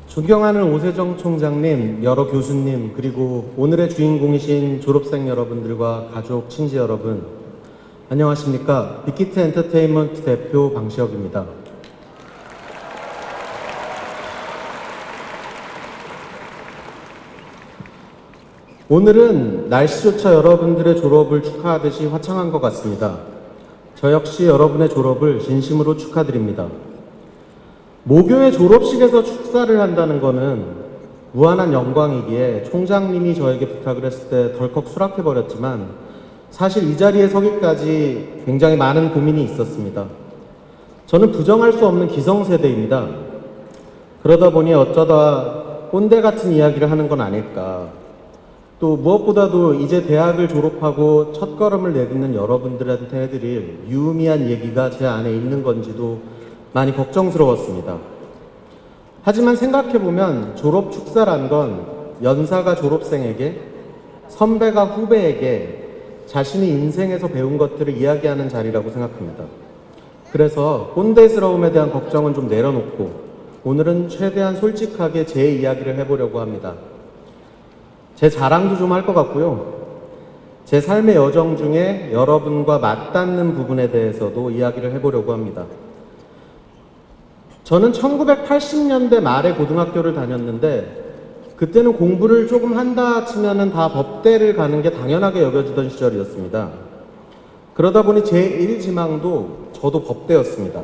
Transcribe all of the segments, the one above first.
존경하는 오세정 총장님, 여러 교수님, 그리고 오늘의 주인공이신 졸업생 여러분들과 가족, 친지 여러분, 안녕하십니까? 빅히트 엔터테인먼트 대표 방시혁입니다. 오늘은 날씨조차 여러분들의 졸업을 축하하듯이 화창한 것 같습니다. 저 역시 여러분의 졸업을 진심으로 축하드립니다. 모교의 졸업식에서 축사를 한다는 것은 무한한 영광이기에 총장님이 저에게 부탁을 했을 때 덜컥 수락해버렸지만 사실 이 자리에 서기까지 굉장히 많은 고민이 있었습니다. 저는 부정할 수 없는 기성세대입니다. 그러다 보니 어쩌다 꼰대 같은 이야기를 하는 건 아닐까. 또 무엇보다도 이제 대학을 졸업하고 첫걸음을 내딛는 여러분들한테 해드릴 유의미한 얘기가 제 안에 있는 건지도 많이 걱정스러웠습니다. 하지만 생각해보면 졸업 축사란 건 연사가 졸업생에게, 선배가 후배에게 자신이 인생에서 배운 것들을 이야기하는 자리라고 생각합니다. 그래서 꼰대스러움에 대한 걱정은 좀 내려놓고 오늘은 최대한 솔직하게 제 이야기를 해보려고 합니다. 제 자랑도 좀 할 것 같고요. 제 삶의 여정 중에 여러분과 맞닿는 부분에 대해서도 이야기를 해보려고 합니다. 저는 1980년대 말에 고등학교를 다녔는데 그때는 공부를 조금 한다 치면은 다 법대를 가는 게 당연하게 여겨지던 시절이었습니다. 그러다 보니 제 1지망도 저도 법대였습니다.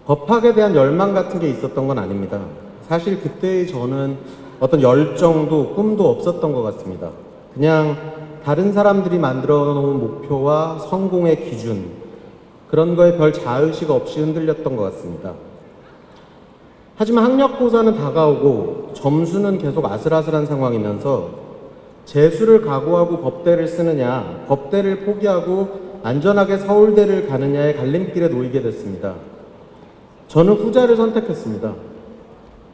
법학에 대한 열망 같은 게 있었던 건 아닙니다. 사실 그때의 저는 어떤 열정도 꿈도 없었던 것 같습니다. 그냥 다른 사람들이 만들어 놓은 목표와 성공의 기준, 그런 거에 별 자의식 없이 흔들렸던 것 같습니다. 하지만 학력고사는 다가오고 점수는 계속 아슬아슬한 상황이면서 재수를 각오하고 법대를 쓰느냐, 법대를 포기하고 안전하게 서울대를 가느냐의 갈림길에 놓이게 됐습니다. 저는 후자를 선택했습니다.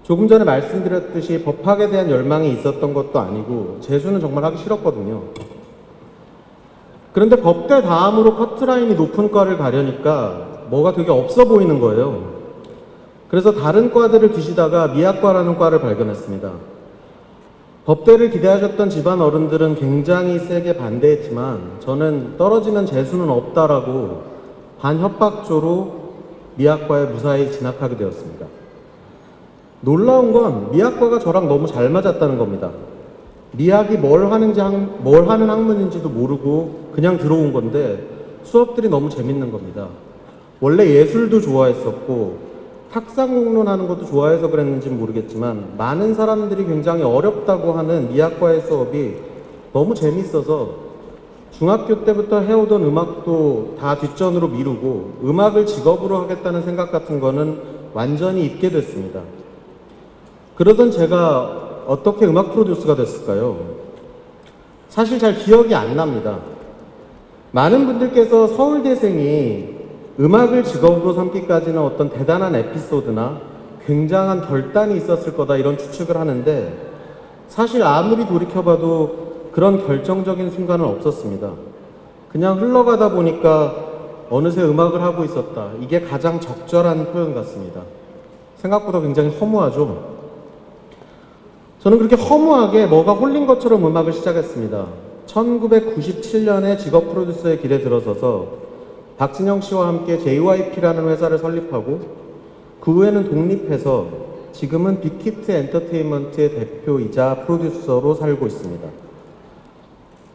조금 전에 말씀드렸듯이 법학에 대한 열망이 있었던 것도 아니고 재수는 정말 하기 싫었거든요. 그런데 법대 다음으로 커트라인이 높은 과를 가려니까 뭐가 되게 없어 보이는 거예요. 그래서 다른 과들을 뒤지다가 미학과라는 과를 발견했습니다. 법대를 기대하셨던 집안 어른들은 굉장히 세게 반대했지만 저는 떨어지는 재수는 없다라고 반협박조로 미학과에 무사히 진학하게 되었습니다. 놀라운 건 미학과가 저랑 너무 잘 맞았다는 겁니다. 미학이 뭘 하는 학문인지도 모르고 그냥 들어온 건데 수업들이 너무 재밌는 겁니다. 원래 예술도 좋아했었고 탁상 공론하는 것도 좋아해서 그랬는지 모르겠지만 많은 사람들이 굉장히 어렵다고 하는 미학과의 수업이 너무 재밌어서 중학교 때부터 해오던 음악도 다 뒷전으로 미루고 음악을 직업으로 하겠다는 생각 같은 거는 완전히 잊게 됐습니다. 그러던 제가 어떻게 음악 프로듀서가 됐을까요? 사실 잘 기억이 안 납니다. 많은 분들께서 서울대생이 음악을 직업으로 삼기까지는 어떤 대단한 에피소드나 굉장한 결단이 있었을 거다 이런 추측을 하는데 사실 아무리 돌이켜봐도 그런 결정적인 순간은 없었습니다. 그냥 흘러가다 보니까 어느새 음악을 하고 있었다. 이게 가장 적절한 표현 같습니다. 생각보다 굉장히 허무하죠? 저는 그렇게 허무하게 뭐가 홀린 것처럼 음악을 시작했습니다. 1997년에 직업 프로듀서의 길에 들어서서 박진영 씨와 함께 JYP라는 회사를 설립하고 그 후에는 독립해서 지금은 빅히트 엔터테인먼트의 대표이자 프로듀서로 살고 있습니다.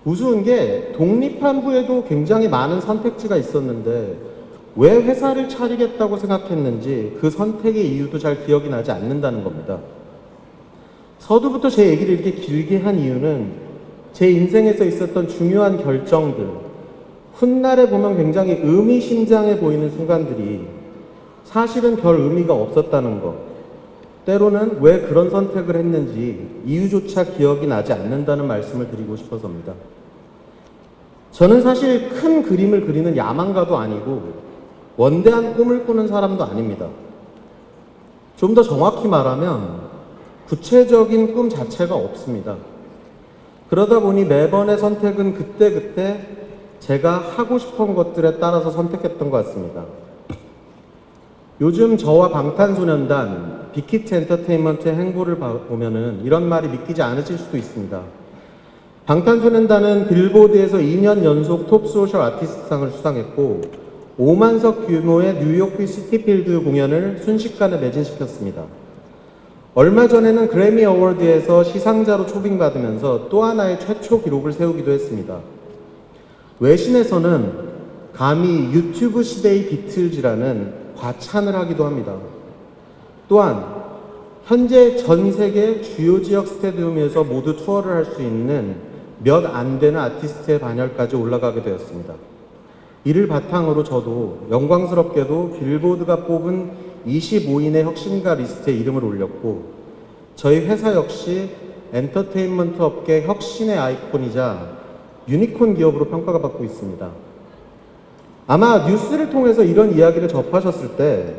우스운 게 독립한 후에도 굉장히 많은 선택지가 있었는데 왜 회사를 차리겠다고 생각했는지 그 선택의 이유도 잘 기억이 나지 않는다는 겁니다. 서두부터 제 얘기를 이렇게 길게 한 이유는 제 인생에서 있었던 중요한 결정들, 훗날에 보면 굉장히 의미심장해 보이는 순간들이 사실은 별 의미가 없었다는 것, 때로는 왜 그런 선택을 했는지 이유조차 기억이 나지 않는다는 말씀을 드리고 싶어서입니다. 저는 사실 큰 그림을 그리는 야망가도 아니고 원대한 꿈을 꾸는 사람도 아닙니다. 좀 더 정확히 말하면 구체적인 꿈 자체가 없습니다. 그러다 보니 매번의 선택은 그때그때 제가 하고 싶은 것들에 따라서 선택했던 것 같습니다. 요즘 저와 방탄소년단, 빅히트 엔터테인먼트의 행보를 보면은 이런 말이 믿기지 않으실 수도 있습니다. 방탄소년단은 빌보드에서 2년 연속 톱 소셜 아티스트상을 수상했고 5만석 규모의 뉴욕 시티필드 공연을 순식간에 매진시켰습니다. 얼마 전에는 그래미 어워드에서 시상자로 초빙받으면서 또 하나의 최초 기록을 세우기도 했습니다. 외신에서는 감히 유튜브 시대의 비틀즈라는 과찬을 하기도 합니다. 또한 현재 전 세계 주요 지역 스타디움에서 모두 투어를 할 수 있는 몇 안 되는 아티스트의 반열까지 올라가게 되었습니다. 이를 바탕으로 저도 영광스럽게도 빌보드가 뽑은 25인의 혁신가 리스트에 이름을 올렸고 저희 회사 역시 엔터테인먼트 업계 혁신의 아이콘이자 유니콘 기업으로 평가가 받고 있습니다. 아마 뉴스를 통해서 이런 이야기를 접하셨을 때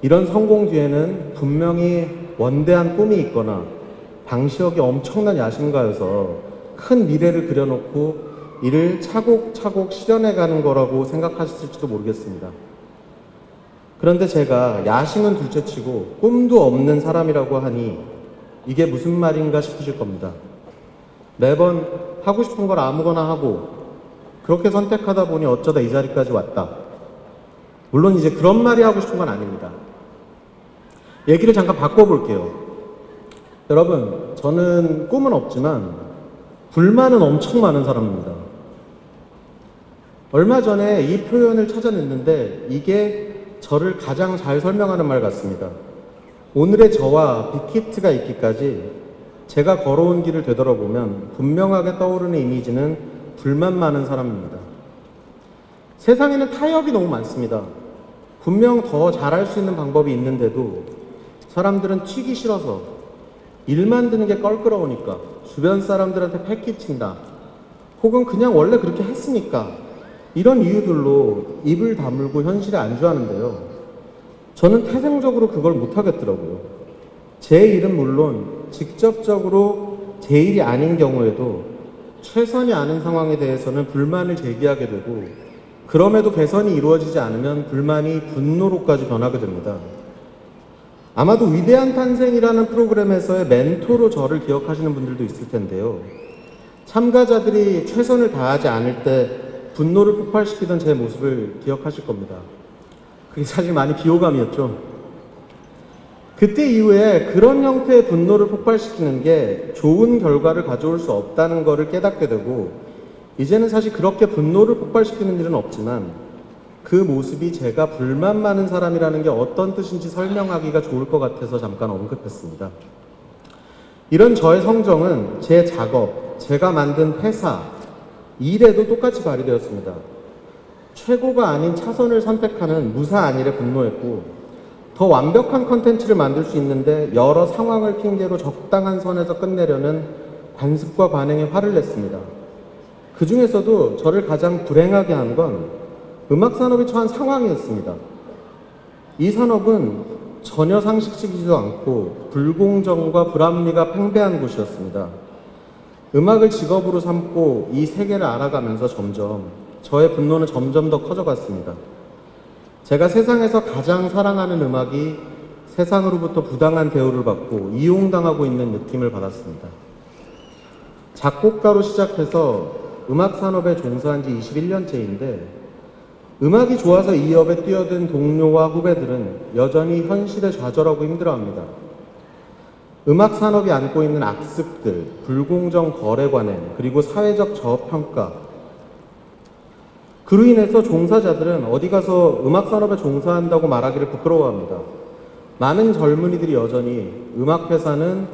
이런 성공 뒤에는 분명히 원대한 꿈이 있거나 방시혁이 엄청난 야심가여서 큰 미래를 그려놓고 이를 차곡차곡 실현해가는 거라고 생각하셨을지도 모르겠습니다. 그런데 제가 야심은 둘째치고 꿈도 없는 사람이라고 하니 이게 무슨 말인가 싶으실 겁니다. 매번 하고 싶은 걸 아무거나 하고 그렇게 선택하다 보니 어쩌다 이 자리까지 왔다. 물론 이제 그런 말이 하고 싶은 건 아닙니다. 얘기를 잠깐 바꿔볼게요. 여러분, 저는 꿈은 없지만 불만은 엄청 많은 사람입니다. 얼마 전에 이 표현을 찾아냈는데 이게 저를 가장 잘 설명하는 말 같습니다. 오늘의 저와 빅히트가 있기까지 제가 걸어온 길을 되돌아보면 분명하게 떠오르는 이미지는 불만 많은 사람입니다. 세상에는 타협이 너무 많습니다. 분명 더 잘할 수 있는 방법이 있는데도 사람들은 튀기 싫어서 일 만드는 게 껄끄러우니까 주변 사람들한테 패기친다. 혹은 그냥 원래 그렇게 했으니까 이런 이유들로 입을 다물고 현실에 안주하는데요. 저는 태생적으로 그걸 못하겠더라고요. 제 일은 물론 직접적으로 제 일이 아닌 경우에도 최선이 아닌 상황에 대해서는 불만을 제기하게 되고 그럼에도 개선이 이루어지지 않으면 불만이 분노로까지 변하게 됩니다. 아마도 위대한 탄생이라는 프로그램에서의 멘토로 저를 기억하시는 분들도 있을 텐데요. 참가자들이 최선을 다하지 않을 때 분노를 폭발시키던 제 모습을 기억하실 겁니다. 그게 사실 많이 비호감이었죠. 그때 이후에 그런 형태의 분노를 폭발시키는 게 좋은 결과를 가져올 수 없다는 것을 깨닫게 되고 이제는 사실 그렇게 분노를 폭발시키는 일은 없지만 그 모습이 제가 불만 많은 사람이라는 게 어떤 뜻인지 설명하기가 좋을 것 같아서 잠깐 언급했습니다. 이런 저의 성정은 제 작업, 제가 만든 회사, 일에도 똑같이 발휘되었습니다. 최고가 아닌 차선을 선택하는 무사한 일에 분노했고 더 완벽한 컨텐츠를 만들 수 있는데 여러 상황을 핑계로 적당한 선에서 끝내려는 관습과 관행에 화를 냈습니다. 그 중에서도 저를 가장 불행하게 한 건 음악 산업이 처한 상황이었습니다. 이 산업은 전혀 상식적이지도 않고 불공정과 불합리가 팽배한 곳이었습니다. 음악을 직업으로 삼고 이 세계를 알아가면서 점점 저의 분노는 점점 더 커져갔습니다. 제가 세상에서 가장 사랑하는 음악이 세상으로부터 부당한 대우를 받고 이용당하고 있는 느낌을 받았습니다. 작곡가로 시작해서 음악 산업에 종사한 지 21년째인데 음악이 좋아서 이 업에 뛰어든 동료와 후배들은 여전히 현실에 좌절하고 힘들어합니다. 음악 산업이 안고 있는 악습들, 불공정 거래 관행, 그리고 사회적 저평가. 그로 인해서 종사자들은 어디 가서 음악 산업에 종사한다고 말하기를 부끄러워합니다. 많은 젊은이들이 여전히 음악 회사는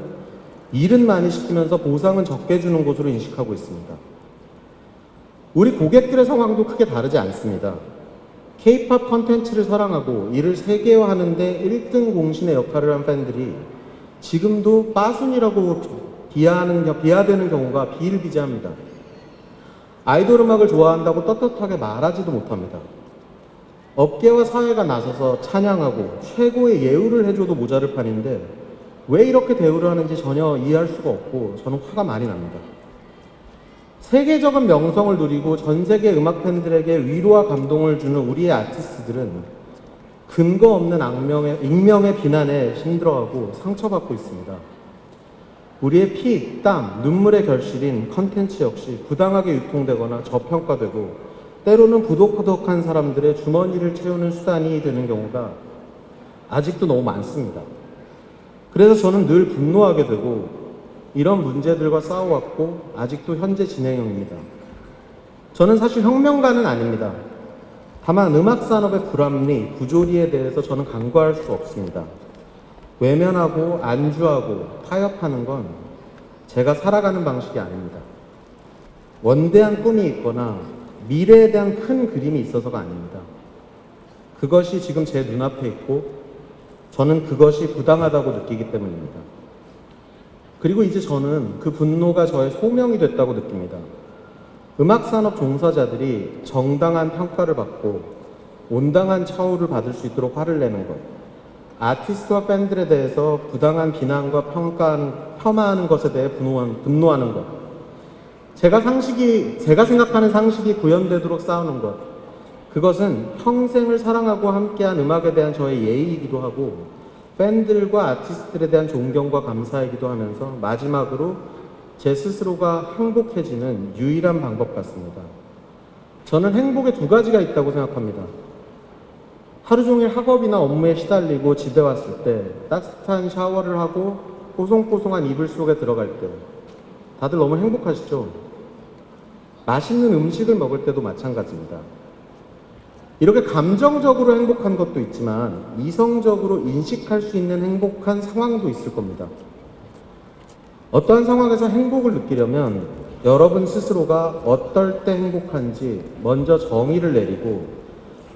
일은 많이 시키면서 보상은 적게 주는 곳으로 인식하고 있습니다. 우리 고객들의 상황도 크게 다르지 않습니다. K-POP 컨텐츠를 사랑하고 이를 세계화하는데 1등 공신의 역할을 한 팬들이 지금도 빠순이라고 비하되는 경우가 비일비재합니다. 아이돌 음악을 좋아한다고 떳떳하게 말하지도 못합니다. 업계와 사회가 나서서 찬양하고 최고의 예우를 해줘도 모자랄 판인데 왜 이렇게 대우를 하는지 전혀 이해할 수가 없고 저는 화가 많이 납니다. 세계적인 명성을 누리고 전 세계 음악 팬들에게 위로와 감동을 주는 우리의 아티스트들은 근거 없는 익명의 비난에 힘들어하고 상처받고 있습니다. 우리의 피, 땀, 눈물의 결실인 컨텐츠 역시 부당하게 유통되거나 저평가되고 때로는 부도덕한 사람들의 주머니를 채우는 수단이 되는 경우가 아직도 너무 많습니다. 그래서 저는 늘 분노하게 되고 이런 문제들과 싸워왔고 아직도 현재 진행형입니다. 저는 사실 혁명가는 아닙니다. 다만 음악산업의 불합리, 부조리에 대해서 저는 간과할 수 없습니다. 외면하고 안주하고 타협하는 건 제가 살아가는 방식이 아닙니다. 원대한 꿈이 있거나 미래에 대한 큰 그림이 있어서가 아닙니다. 그것이 지금 제 눈앞에 있고 저는 그것이 부당하다고 느끼기 때문입니다. 그리고 이제 저는 그 분노가 저의 소명이 됐다고 느낍니다. 음악산업 종사자들이 정당한 평가를 받고 온당한 처우를 받을 수 있도록 화를 내는 것, 아티스트와 팬들에 대해서 부당한 비난과 폄하하는 것에 대해 분노하는 것, 제가 생각하는 상식이 구현되도록 싸우는 것, 그것은 평생을 사랑하고 함께한 음악에 대한 저의 예의이기도 하고 팬들과 아티스트들에 대한 존경과 감사이기도 하면서 마지막으로 제 스스로가 행복해지는 유일한 방법 같습니다. 저는 행복에 두 가지가 있다고 생각합니다. 하루 종일 학업이나 업무에 시달리고 집에 왔을 때 따뜻한 샤워를 하고 뽀송뽀송한 이불 속에 들어갈 때 다들 너무 행복하시죠? 맛있는 음식을 먹을 때도 마찬가지입니다. 이렇게 감정적으로 행복한 것도 있지만 이성적으로 인식할 수 있는 행복한 상황도 있을 겁니다. 어떠한 상황에서 행복을 느끼려면 여러분 스스로가 어떨 때 행복한지 먼저 정의를 내리고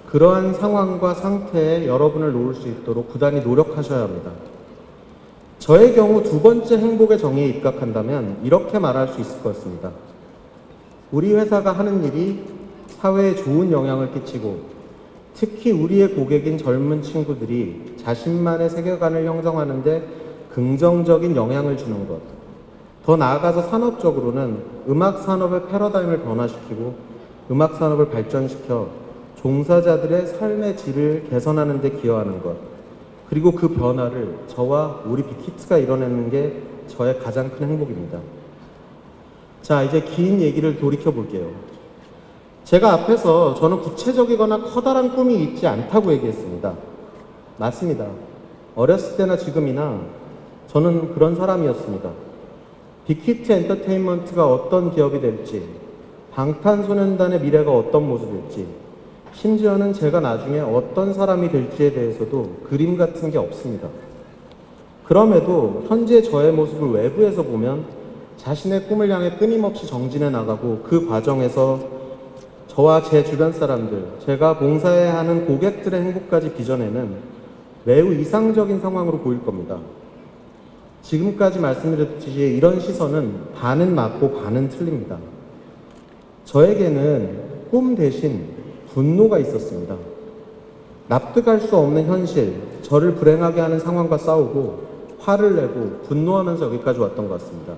그러한 상황과 상태에 여러분을 놓을 수 있도록 부단히 노력하셔야 합니다. 저의 경우 두 번째 행복의 정의에 입각한다면 이렇게 말할 수 있을 것 같습니다. 우리 회사가 하는 일이 사회에 좋은 영향을 끼치고 특히 우리의 고객인 젊은 친구들이 자신만의 세계관을 형성하는데 긍정적인 영향을 주는 것. 더 나아가서 산업적으로는 음악 산업의 패러다임을 변화시키고 음악 산업을 발전시켜 종사자들의 삶의 질을 개선하는 데 기여하는 것. 그리고 그 변화를 저와 우리 빅히트가 이뤄내는 게 저의 가장 큰 행복입니다. 자, 이제 긴 얘기를 돌이켜 볼게요. 제가 앞에서 저는 구체적이거나 커다란 꿈이 있지 않다고 얘기했습니다. 맞습니다. 어렸을 때나 지금이나 저는 그런 사람이었습니다. 빅히트 엔터테인먼트가 어떤 기업이 될지, 방탄소년단의 미래가 어떤 모습일지, 심지어는 제가 나중에 어떤 사람이 될지에 대해서도 그림 같은 게 없습니다. 그럼에도 현재 저의 모습을 외부에서 보면 자신의 꿈을 향해 끊임없이 정진해 나가고 그 과정에서 저와 제 주변 사람들, 제가 봉사해야 하는 고객들의 행복까지 빚어내는 매우 이상적인 상황으로 보일 겁니다. 지금까지 말씀드렸듯이 이런 시선은 반은 맞고 반은 틀립니다. 저에게는 꿈 대신 분노가 있었습니다. 납득할 수 없는 현실, 저를 불행하게 하는 상황과 싸우고 화를 내고 분노하면서 여기까지 왔던 것 같습니다.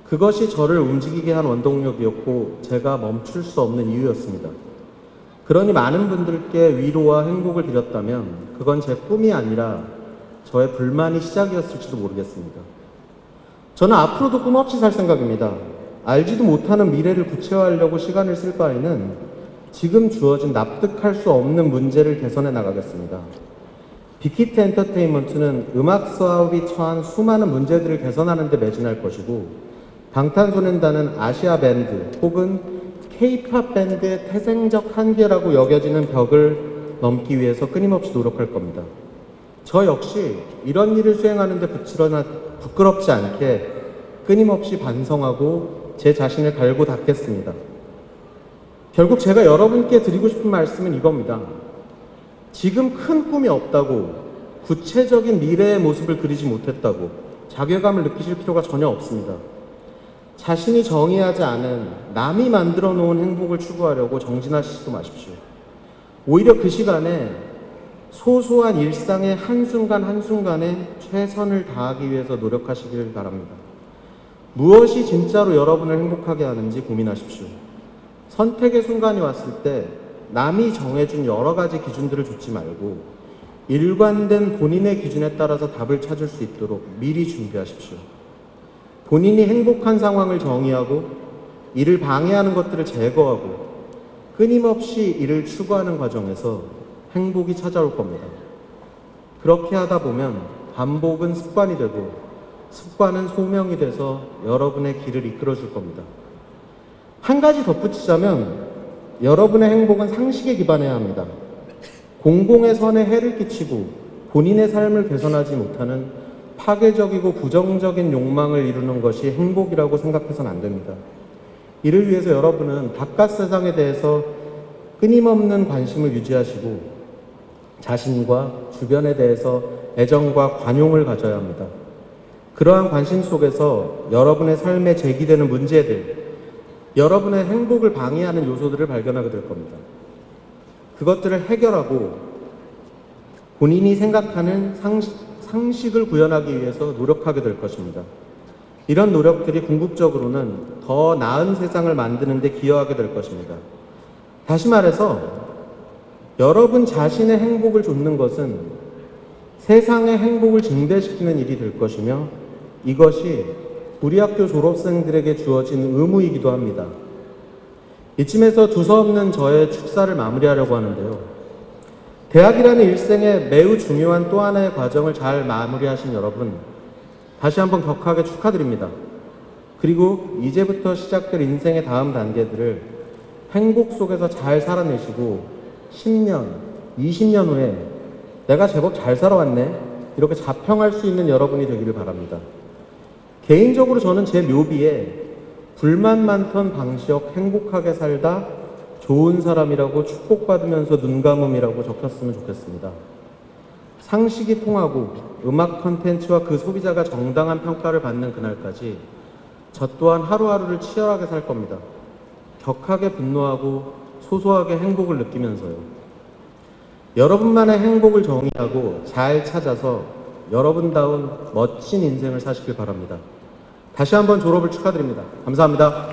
그것이 저를 움직이게 한 원동력이었고 제가 멈출 수 없는 이유였습니다. 그러니 많은 분들께 위로와 행복을 드렸다면 그건 제 꿈이 아니라 저의 불만이 시작이었을지도 모르겠습니다. 저는 앞으로도 꿈 없이 살 생각입니다. 알지도 못하는 미래를 구체화하려고 시간을 쓸 바에는 지금 주어진 납득할 수 없는 문제를 개선해 나가겠습니다. 빅히트 엔터테인먼트는 음악 사업이 처한 수많은 문제들을 개선하는 데 매진할 것이고 방탄소년단은 아시아 밴드 혹은 K-POP 밴드의 태생적 한계라고 여겨지는 벽을 넘기 위해서 끊임없이 노력할 겁니다. 저 역시 이런 일을 수행하는데 부끄럽지 않게 끊임없이 반성하고 제 자신을 갈고 닦겠습니다. 결국 제가 여러분께 드리고 싶은 말씀은 이겁니다. 지금 큰 꿈이 없다고, 구체적인 미래의 모습을 그리지 못했다고 자괴감을 느끼실 필요가 전혀 없습니다. 자신이 정의하지 않은 남이 만들어 놓은 행복을 추구하려고 정진하시지도 마십시오. 오히려 그 시간에 소소한 일상의 한순간 한순간에 최선을 다하기 위해서 노력하시길 바랍니다. 무엇이 진짜로 여러분을 행복하게 하는지 고민하십시오. 선택의 순간이 왔을 때 남이 정해준 여러 가지 기준들을 좇지 말고 일관된 본인의 기준에 따라서 답을 찾을 수 있도록 미리 준비하십시오. 본인이 행복한 상황을 정의하고 이를 방해하는 것들을 제거하고 끊임없이 이를 추구하는 과정에서 행복이 찾아올 겁니다. 그렇게 하다 보면 반복은 습관이 되고 습관은 소명이 돼서 여러분의 길을 이끌어 줄 겁니다. 한 가지 덧붙이자면 여러분의 행복은 상식에 기반해야 합니다. 공공의 선에 해를 끼치고 본인의 삶을 개선하지 못하는 파괴적이고 부정적인 욕망을 이루는 것이 행복이라고 생각해서는 안 됩니다. 이를 위해서 여러분은 바깥 세상에 대해서 끊임없는 관심을 유지하시고 자신과 주변에 대해서 애정과 관용을 가져야 합니다. 그러한 관심 속에서 여러분의 삶에 제기되는 문제들, 여러분의 행복을 방해하는 요소들을 발견하게 될 겁니다. 그것들을 해결하고 본인이 생각하는 상식을 구현하기 위해서 노력하게 될 것입니다. 이런 노력들이 궁극적으로는 더 나은 세상을 만드는 데 기여하게 될 것입니다. 다시 말해서 여러분 자신의 행복을 좇는 것은 세상의 행복을 증대시키는 일이 될 것이며 이것이 우리 학교 졸업생들에게 주어진 의무이기도 합니다. 이쯤에서 두서없는 저의 축사를 마무리하려고 하는데요. 대학이라는 일생에 매우 중요한 또 하나의 과정을 잘 마무리하신 여러분, 다시 한번 격하게 축하드립니다. 그리고 이제부터 시작될 인생의 다음 단계들을 행복 속에서 잘 살아내시고 10년, 20년 후에 내가 제법 잘 살아왔네, 이렇게 자평할 수 있는 여러분이 되기를 바랍니다. 개인적으로 저는 제 묘비에 불만 많던 방시혁 행복하게 살다 좋은 사람이라고 축복받으면서 눈 감음이라고 적혔으면 좋겠습니다. 상식이 통하고 음악 콘텐츠와 그 소비자가 정당한 평가를 받는 그날까지 저 또한 하루하루를 치열하게 살 겁니다. 격하게 분노하고 소소하게 행복을 느끼면서요. 여러분만의 행복을 정의하고 잘 찾아서 여러분다운 멋진 인생을 사시길 바랍니다. 다시 한번 졸업을 축하드립니다. 감사합니다.